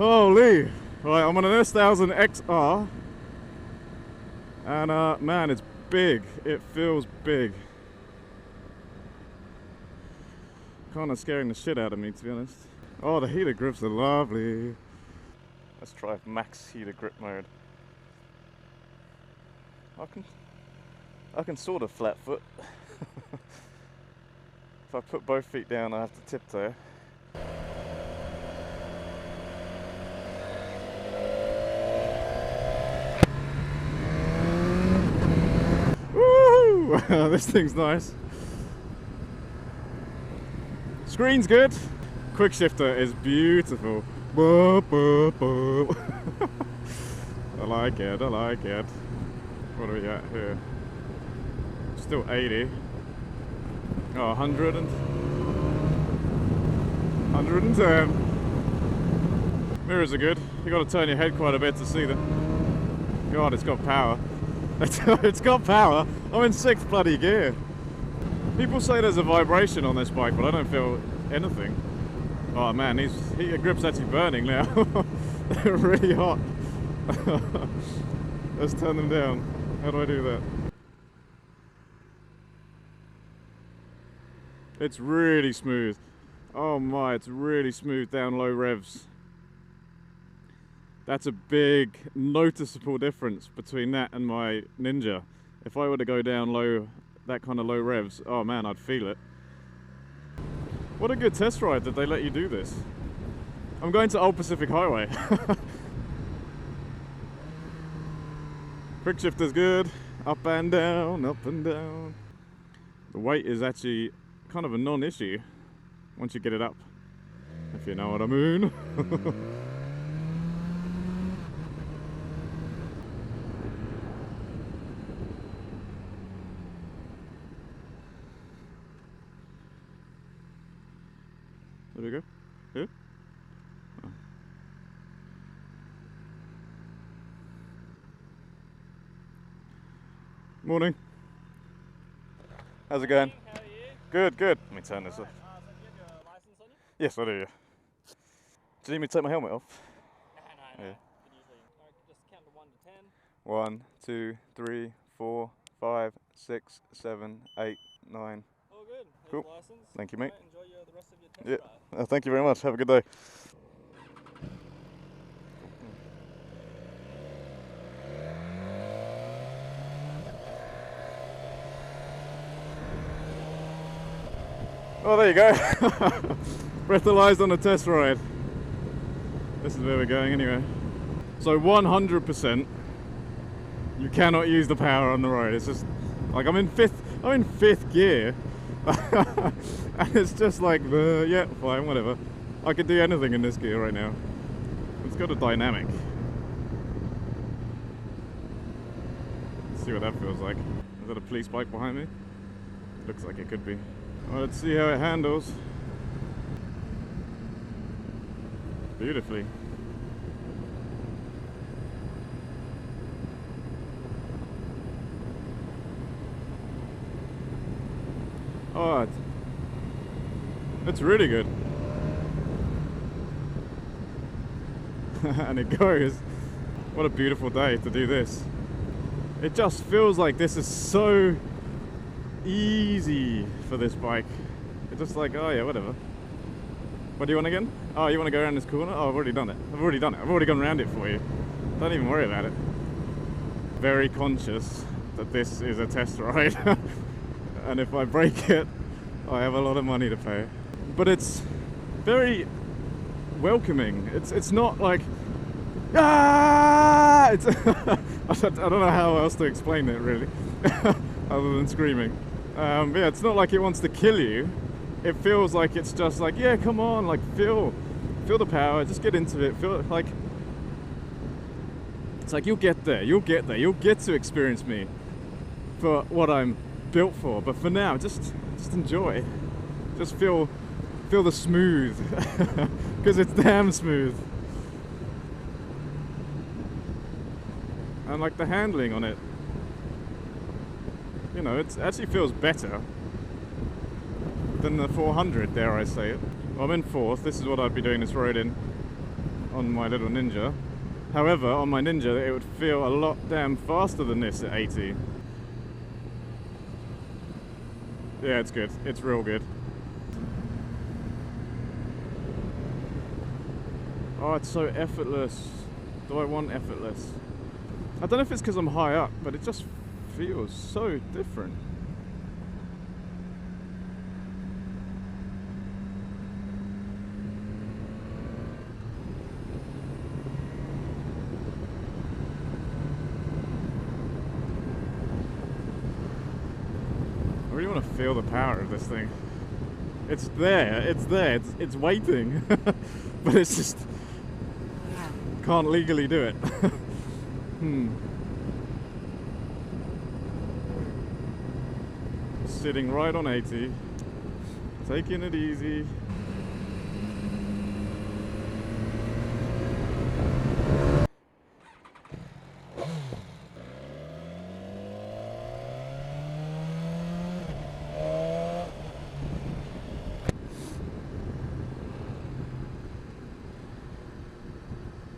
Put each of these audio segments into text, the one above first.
Holy! Right, I'm on an S1000XR, and man, it's big. It feels big. Kind of scaring the shit out of me, to be honest. Oh, the heater grips are lovely. Let's try max heater grip mode. I can sort of flat foot. If I put both feet down, I have to tiptoe. Woo! This thing's nice. Screen's good. Quick shifter is beautiful. Boop, boop, boop. I like it, I like it. What are we at here? Still 80. Oh, 100 and 110. Mirrors are good. You got to turn your head quite a bit to see them. God, it's got power. It's got power. I'm in 6th bloody gear. People say there's a vibration on this bike, but I don't feel anything. Oh man, these heater grips actually burning now. They're really hot. Let's turn them down. How do I do that? It's really smooth. Oh my, it's really smooth down low revs. That's a big noticeable difference between that and my Ninja. If I were to go down low, that kind of low revs, oh man, I'd feel it. What a good test ride that they let you do this. I'm going to Old Pacific Highway. Quick shifter's good. Up and down, up and down. The weight is actually kind of a non-issue once you get it up, if you know what I mean. There we go. Here. Oh. Morning. How's it going? How are you? Good, good. Let me turn this off. So do you have your license on you? Yes, I do, yeah. Do you need me to take my helmet off? No. Yeah. Could usually just count to 1 to 10. 1, 2, 3, 4, 5, 6, 7, 8, 9. All good. Here's Cool. the license. Thank you, mate. Right, enjoy the rest of your test Yeah. drive. Thank you very much. Have a good day. Oh, there you go. Breathalyzed on a test ride. This is where we're going anyway. So 100%, you cannot use the power on the road. It's just like I'm in fifth gear, and it's just like yeah, fine, whatever. I could do anything in this gear right now. It's got a dynamic. Let's see what that feels like. Is that a police bike behind me? Looks like it could be. Well, let's see how it handles. Beautifully. Oh, it's really good. And it goes. What a beautiful day to do this. It just feels like this is so easy for this bike. It's just like, oh yeah, whatever. What do you want again? Oh, you want to go around this corner? Oh, I've already done it. I've already gone around it for you. Don't even worry about it. Very conscious that this is a test ride. And if I break it, I have a lot of money to pay. But it's very welcoming. It's not like, ah! It's I don't know how else to explain it really, other than screaming. Yeah, it's not like it wants to kill you. It feels like it's just like, yeah, come on, like feel the power, just get into it. Feel like it's like you'll get there, you'll get to experience me for what I'm built for. But for now, just enjoy, just feel the smooth, because it's damn smooth. And like the handling on it, you know, it actually feels better than the 400, dare I say it. Well, I'm in 4th, this is what I'd be doing this road in. on my little Ninja. However, on my Ninja, it would feel a lot damn faster than this at 80. Yeah, it's good. It's real good. Oh, it's so effortless. Do I want effortless? I don't know if it's because I'm high up, but it just feels so different. I really want to feel the power of this thing. It's there, it's waiting, but it's just can't legally do it. Sitting right on 80, taking it easy.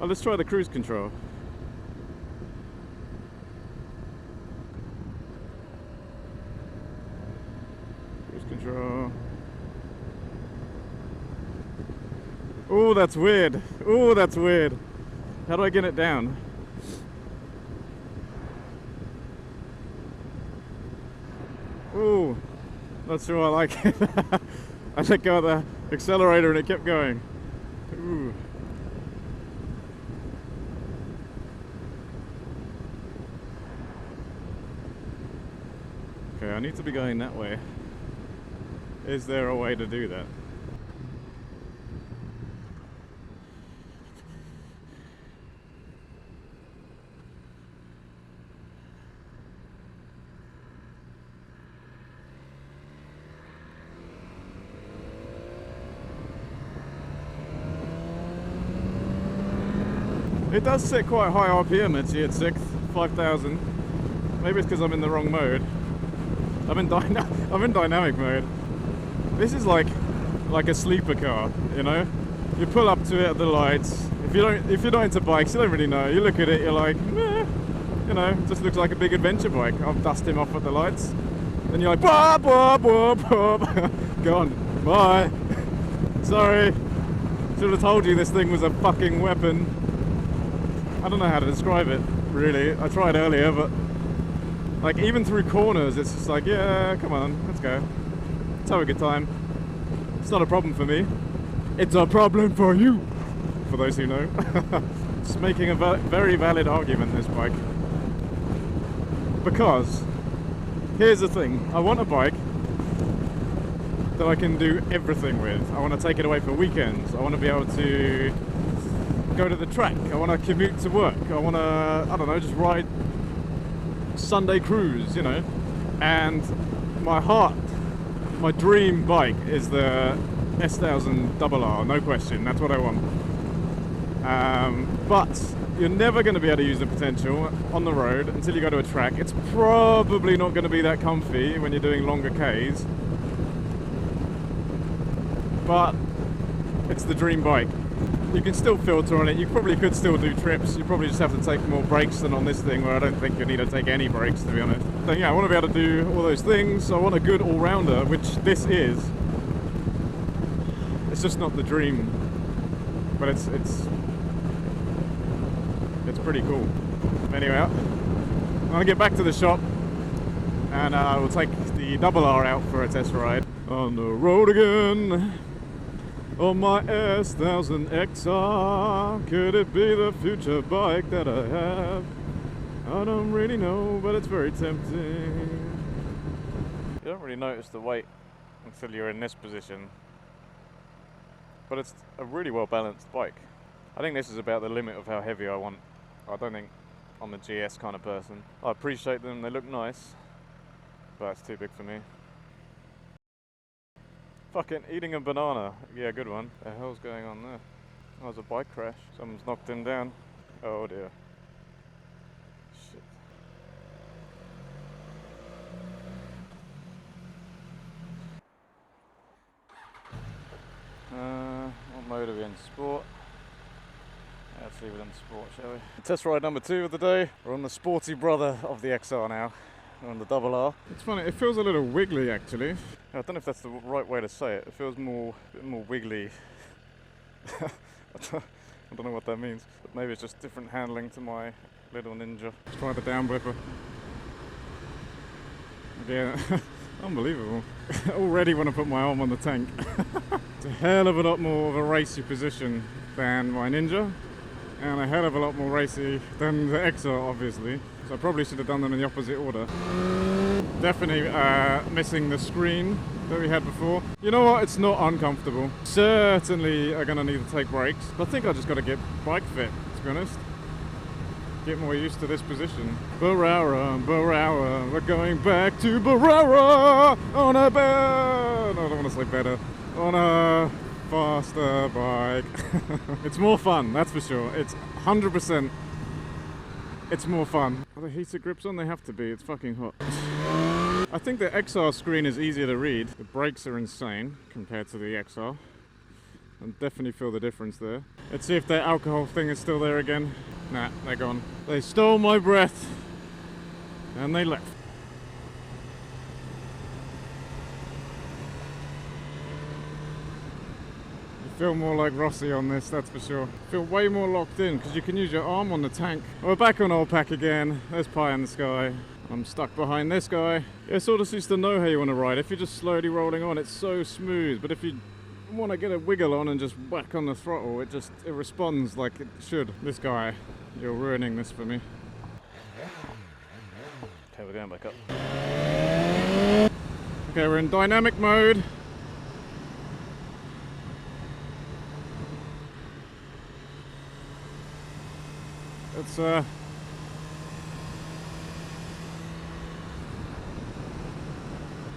Oh, let's try the cruise control. Cruise control. Oh, that's weird. Oh, that's weird. How do I get it down? Oh, not sure I like it. I let go of the accelerator and it kept going. Ooh. Okay, I need to be going that way. Is there a way to do that? It does sit quite high RPM actually at 6th, 5,000. Maybe it's because I'm in the wrong mode. I'm in dynamic mode. This is like a sleeper car, you know. You pull up to it at the lights. If you're not into bikes, you don't really know. You look at it, you're like, meh, you know, it just looks like a big adventure bike. I'll dust him off at the lights. Then you're like, boop, boop, boop, boop. Go on, bye. Sorry, should have told you this thing was a fucking weapon. I don't know how to describe it, really. I tried earlier, but like even through corners, it's just like, yeah, come on, let's go. Let's have a good time. It's not a problem for me. It's a problem for you, for those who know. It's making a very valid argument, this bike. Because, here's the thing, I want a bike that I can do everything with. I want to take it away for weekends. I want to be able to go to the track. I want to commute to work. I want to, I don't know, just ride Sunday cruise, you know. And my dream bike is the S1000RR, no question, that's what I want. But you're never going to be able to use the potential on the road until you go to a track. It's probably not going to be that comfy when you're doing longer Ks. But it's the dream bike. You can still filter on it, you probably could still do trips, you probably just have to take more brakes than on this thing where I don't think you need to take any brakes, to be honest. So yeah, I want to be able to do all those things. I want a good all-rounder, which this is. It's just not the dream, but it's pretty cool. Anyway, I'm gonna get back to the shop and we'll take the RR out for a test ride. On the road again. On my S1000XR, could it be the future bike that I have? I don't really know, but it's very tempting. You don't really notice the weight until you're in this position, but it's a really well balanced bike. I think this is about the limit of how heavy I want. I don't think I'm a GS kind of person. I appreciate them, they look nice, but it's too big for me. Fucking eating a banana. Yeah, good one. The hell's going on there? Oh, there's a bike crash. Someone's knocked him down. Oh dear. Shit. What mode are we in? Sport. Let's leave it in sport, shall we? Test ride number 2 of the day. We're on the sporty brother of the XR now. We're on the RR. It's funny, it feels a little wiggly actually. I don't know if that's the right way to say it. It feels a bit more wiggly. I don't know what that means, but maybe it's just different handling to my little Ninja. Let's try the down blipper. Yeah, unbelievable. Already want to put my arm on the tank. It's a hell of a lot more of a racy position than my Ninja, and a hell of a lot more racy than the XR, obviously. So I probably should have done them in the opposite order. Definitely missing the screen that we had before. You know what? It's not uncomfortable. Certainly are going to need to take breaks. But I think I just got to get bike fit, to be honest. Get more used to this position. Barara, we're going back to Barara on a better. No, I don't want to say better. On a faster bike. It's more fun, that's for sure. It's 100%. It's more fun. Are the heated grips on? They have to be. It's fucking hot. I think the XR screen is easier to read. The brakes are insane compared to the XR. I definitely feel the difference there. Let's see if the alcohol thing is still there again. Nah, they're gone. They stole my breath and they left. You feel more like Rossi on this, that's for sure. Feel way more locked in because you can use your arm on the tank. We're back on old pack again. There's pie in the sky. I'm stuck behind this guy. It sort of seems to know how you want to ride. If you're just slowly rolling on, it's so smooth. But if you want to get a wiggle on and just whack on the throttle, it responds like it should. This guy, you're ruining this for me. Okay, we're going back up. Okay, we're in dynamic mode. It's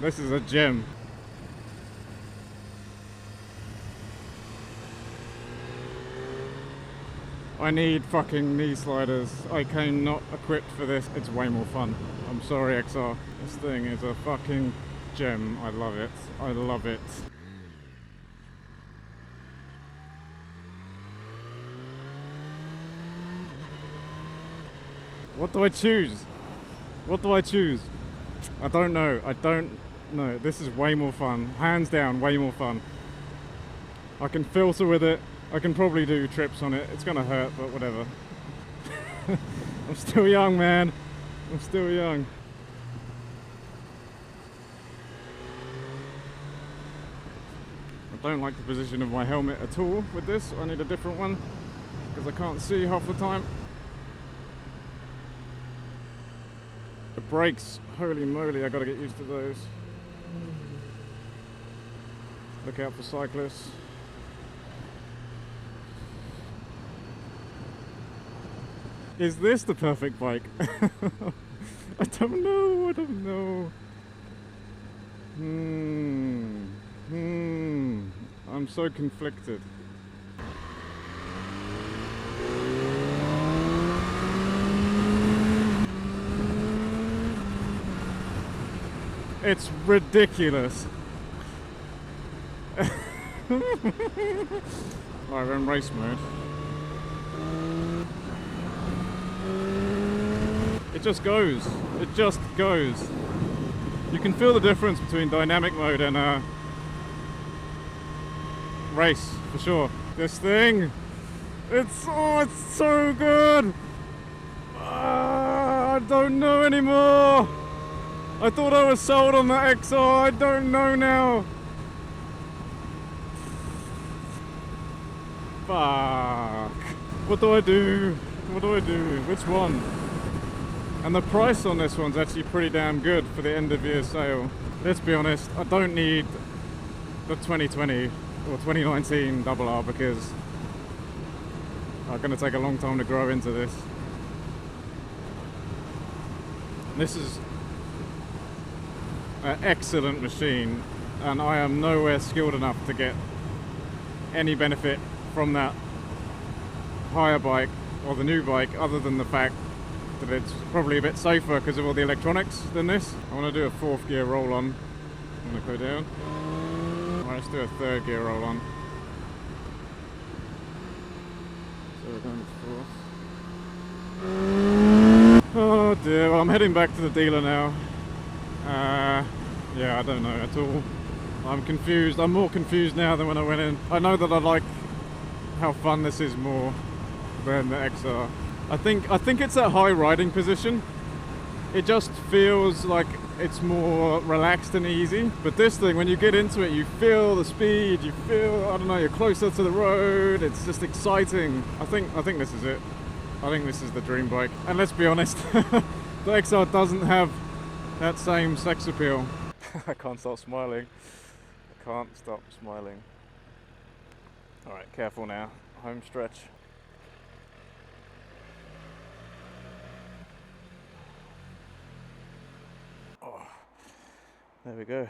this is a gem. I need fucking knee sliders. I came not equipped for this. It's way more fun. I'm sorry, XR. This thing is a fucking gem. I love it. I love it. What do I choose? What do I choose? I don't know. I don't know. This is way more fun. Hands down, way more fun. I can filter with it. I can probably do trips on it. It's gonna hurt, but whatever. I'm still young, man. I'm still young. I don't like the position of my helmet at all with this. I need a different one because I can't see half the time. The brakes, holy moly, I gotta get used to those. Look out for cyclists. Is this the perfect bike? I don't know, I don't know. I'm so conflicted. It's ridiculous. Alright, we're in race mode. It just goes. It just goes. You can feel the difference between dynamic mode and race, for sure. This thing, it's so good. I don't know anymore. I thought I was sold on the XR. I don't know now. Fuck. What do I do? What do I do? Which one? And the price on this one's actually pretty damn good for the end of year sale. Let's be honest, I don't need the 2020 or 2019 RR because I'm going to take a long time to grow into this. This is an excellent machine and I am nowhere skilled enough to get any benefit from that higher bike or the new bike other than the fact that it's probably a bit safer because of all the electronics than this. I want to do a 4th gear roll on. I'm going to go down. Alright, let's do a 3rd gear roll on. So we're going to force. Oh dear, well, I'm heading back to the dealer now. Yeah, I don't know at all. I'm confused. I'm more confused now than when I went in. I know that I like how fun this is more than the XR. I think it's that high riding position. It just feels like it's more relaxed and easy. But this thing, when you get into it, you feel the speed, you feel, I don't know, you're closer to the road. It's just exciting. I think this is it. I think this is the dream bike. And let's be honest, the XR doesn't have that same sex appeal. I can't stop smiling. I can't stop smiling. Alright, careful now. Home stretch. Oh, there we go.